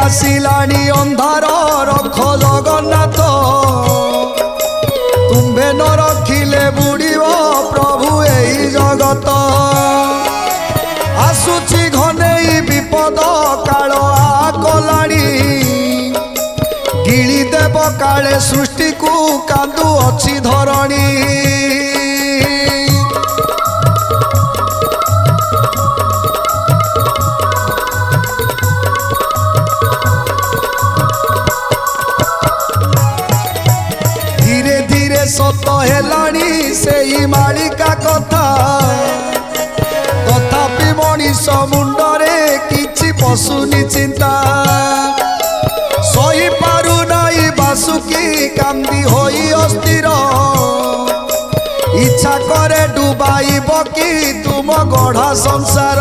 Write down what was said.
आसिलानी अंधार रख जगन्नाथ तुम्भे न रखिले बुड़ीब प्रभु एई जगत आसुची घनेई विपद काल आकलाणी गिली देव काले सृष्टि को कांदु अच्छी धरणी सत हेलानी से मालिका कथा तथापि मनीष मुंडरे किछि पशुनी चिंता सही पारु नाई बासुकी कांदी होई अस्थिर इच्छा करे डुबाइब कि तुम गढ़ा संसार।